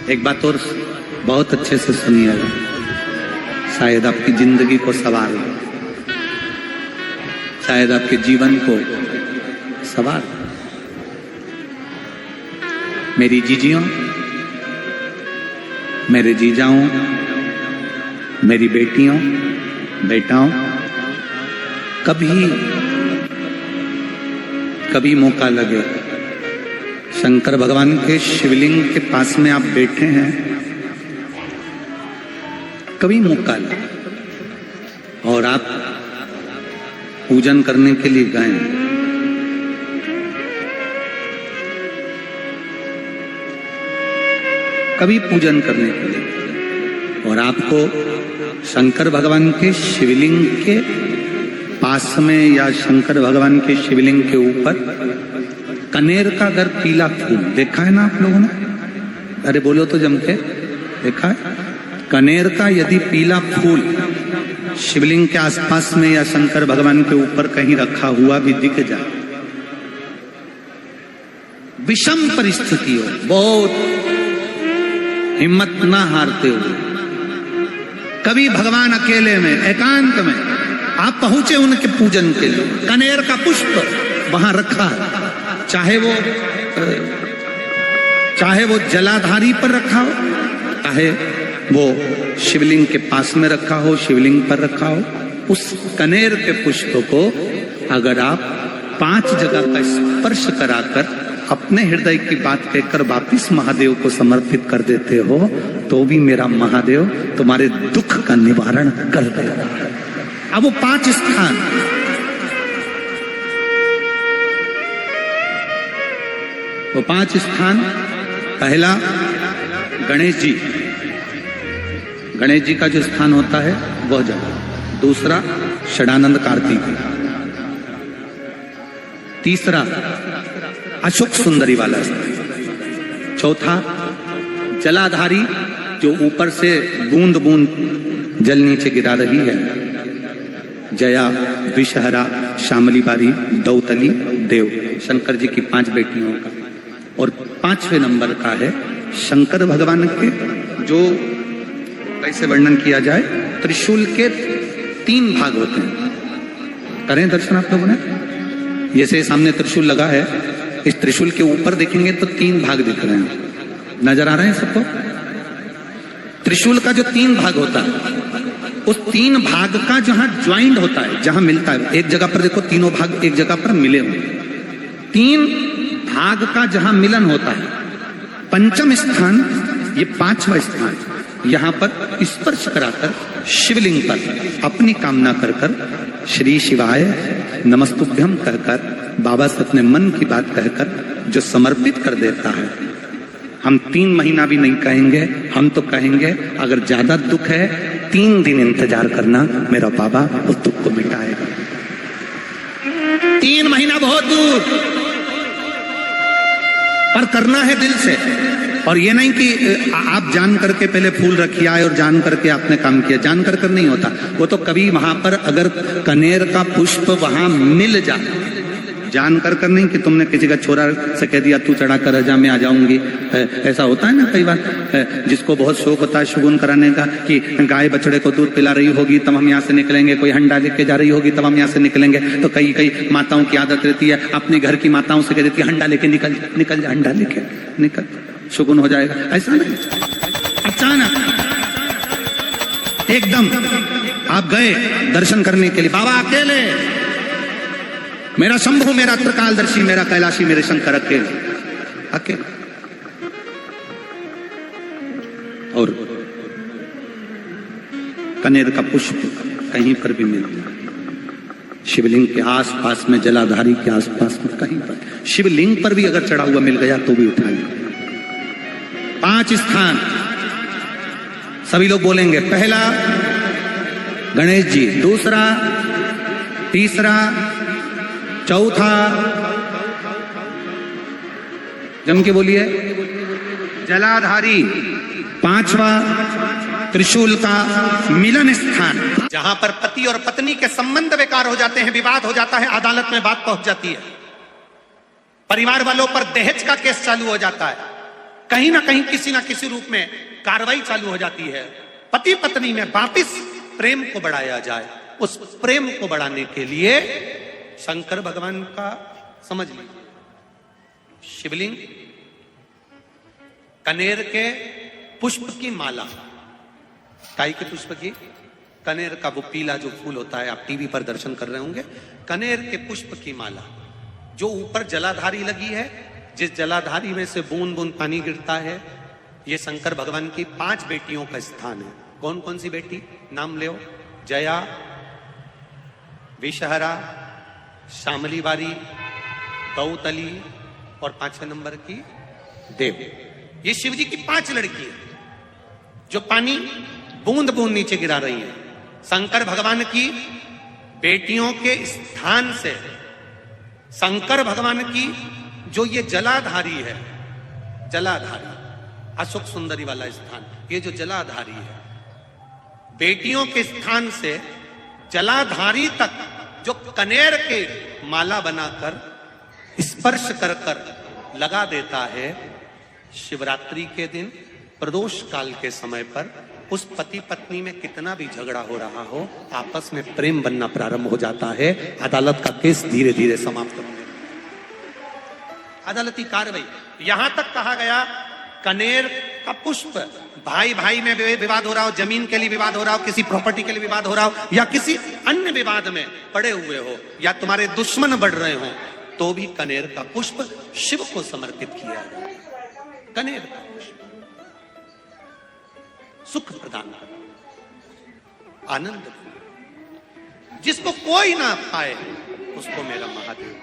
एक बात और बहुत अच्छे से सुनिएगा, शायद आपकी जिंदगी को सवार हो, शायद आपके जीवन को सवार। मेरी जीजियों, मेरे जीजाओं, मेरी बेटियों, बेटाओं, कभी मौका लगे, शंकर भगवान के शिवलिंग के पास में आप बैठे हैं, कभी मौका लगे और आप पूजन करने के लिए गए, कभी पूजन करने के लिए, और आपको शंकर भगवान के शिवलिंग के पास में या शंकर भगवान के शिवलिंग के ऊपर कनेर का अगर पीला फूल देखा है ना आप लोगों ने? अरे बोलो तो जम के, देखा है? कनेर का यदि पीला फूल शिवलिंग के आसपास में या शंकर भगवान के ऊपर कहीं रखा हुआ भी दिख जाए, विषम परिस्थिति हो, बहुत हिम्मत ना हारते हुए, कभी भगवान अकेले में एकांत में आप पहुंचे उनके पूजन के लिए, कनेर का पुष्प वहां रखा है, चाहे वो जलाधारी पर रखा हो, चाहे वो शिवलिंग के पास में रखा हो, शिवलिंग पर रखा हो, उस कनेर के पुष्प को अगर आप 5 जगह का स्पर्श कराकर अपने हृदय की बात कहकर वापिस महादेव को समर्पित कर देते हो, तो भी मेरा महादेव तुम्हारे दुख का निवारण कर देगा। अब वो 5 स्थान, वो 5 स्थान, पहला गणेश जी, गणेश जी का जो स्थान होता है वह जगह, दूसरा षडानंद कार्तिक, तीसरा अशोक सुंदरी वाला स्थान, चौथा जलाधारी जो ऊपर से बूंद बूंद जल नीचे गिरा रही है, जया, विषहरा, शामली बारी, दौतली, देव, शंकर जी की 5 बेटियों का, और 5वें नंबर का है शंकर भगवान के, जो कैसे वर्णन किया जाए, त्रिशूल के 3 भाग होते हैं। करें दर्शन आप लोगों ने? जैसे सामने त्रिशूल लगा है, इस त्रिशूल के ऊपर देखेंगे तो 3 भाग दिख रहे हैं, नजर आ रहे हैं सबको? त्रिशूल का जो 3 भाग होता है, उस 3 भाग का जहां ज्वाइंट होता है, जहां मिलता है, एक जगह पर देखो तीनों भाग एक जगह पर मिले हुए, 3 भाग का जहां मिलन होता है, 5वां स्थान, ये 5वां स्थान, यहां पर स्पर्श कराकर शिवलिंग पर अपनी कामना कर कर श्री शिवाय नमस्तुभ्यम कहकर, बाबा से अपने मन की बात कहकर जो समर्पित कर देता है, हम 3 महीना भी नहीं कहेंगे, हम तो कहेंगे अगर ज्यादा दुख है 3 दिन इंतजार करना, मेरा बाबा उस दुख को मिटाएगा। 3 महीना बहुत दूर, पर करना है दिल से, और ये नहीं कि आप जान करके पहले फूल रखिए आए और जान करके आपने काम किया, जान कर नहीं होता वो तो, कभी वहां पर अगर कनेर का पुष्प वहां मिल जाए, जान कर नहीं कि तुमने किसी का छोरा से कह दिया तू चढ़ा कर जा मैं आ जाऊंगी, ऐसा होता है ना कई बार, जिसको बहुत शौक होता है शगुन कराने का, कि गाय बछड़े को दूध पिला रही होगी तब हम यहाँ से निकलेंगे, कोई हंडा लेके जा रही होगी तब हम यहाँ से निकलेंगे, तो कई माताओं की आदत रहती है, अपने घर की माताओं से कह देती है हंडा लेके निकल जा, हंडा लेके निकल, शगुन हो जाएगा। ऐसा नहीं, अचानक एकदम आप गए दर्शन करने के लिए, बाबा अकेले, मेरा शंभु, मेरा त्रिकालदर्शी, मेरा कैलाशी, मेरे शंकर अकेले, और कनेर का पुष्प कहीं पर भी मिल गया, शिवलिंग के आसपास में, जलाधारी के आसपास में, कहीं पर, शिवलिंग पर भी अगर चढ़ा हुआ मिल गया तो भी उठा लिया। 5 स्थान सभी लोग बोलेंगे, पहला गणेश जी, दूसरा, तीसरा, चौथा, जम के बोलिए, जलाधारी, 5वां त्रिशूल का मिलन स्थान, जहां पर पति और पत्नी के संबंध बेकार हो जाते हैं, विवाद हो जाता है, अदालत में बात पहुंच जाती है, परिवार वालों पर दहेज का केस चालू हो जाता है, कहीं ना कहीं किसी ना किसी रूप में कार्रवाई चालू हो जाती है। पति पत्नी में वापिस प्रेम को बढ़ाया जाए, उस प्रेम को बढ़ाने के लिए शंकर भगवान का समझ लीजिए शिवलिंग, कनेर के पुष्प की माला, काई के पुष्प की, कनेर का वो पीला जो फूल होता है, आप टीवी पर दर्शन कर रहे होंगे, कनेर के पुष्प की माला जो ऊपर जलाधारी लगी है, जिस जलाधारी में से बूंद बूंद पानी गिरता है, ये शंकर भगवान की 5 बेटियों का स्थान है। कौन कौन सी बेटी नाम ले? जया, विषहरा, शामली बारी, गौतली और 5वें नंबर की देव। ये शिव जी की 5 लड़की है जो पानी बूंद बूंद नीचे गिरा रही है। शंकर भगवान की बेटियों के स्थान से शंकर भगवान की जो ये जलाधारी है, जलाधारी अशोक सुंदरी वाला स्थान, ये जो जलाधारी है, बेटियों के स्थान से जलाधारी तक जो कनेर के माला बनाकर स्पर्श कर कर लगा देता है, शिवरात्रि के दिन प्रदोष काल के समय पर उस पति पत्नी में कितना भी झगड़ा हो रहा हो, आपस में प्रेम बनना प्रारंभ हो जाता है। अदालत का केस धीरे धीरे समाप्त होने, अदालती कार्रवाई। यहां तक कहा गया कनेर का पुष्प, भाई भाई में विवाद हो रहा हो, जमीन के लिए विवाद हो रहा हो, किसी प्रॉपर्टी के लिए विवाद हो रहा हो, या किसी अन्य विवाद में पड़े हुए हो, या तुम्हारे दुश्मन बढ़ रहे हो, तो भी कनेर का पुष्प शिव को समर्पित किया जाता है। कनेर का पुष्प सुख प्रदान कर, आनंद, जिसको कोई ना पाए उसको मेरा महादेव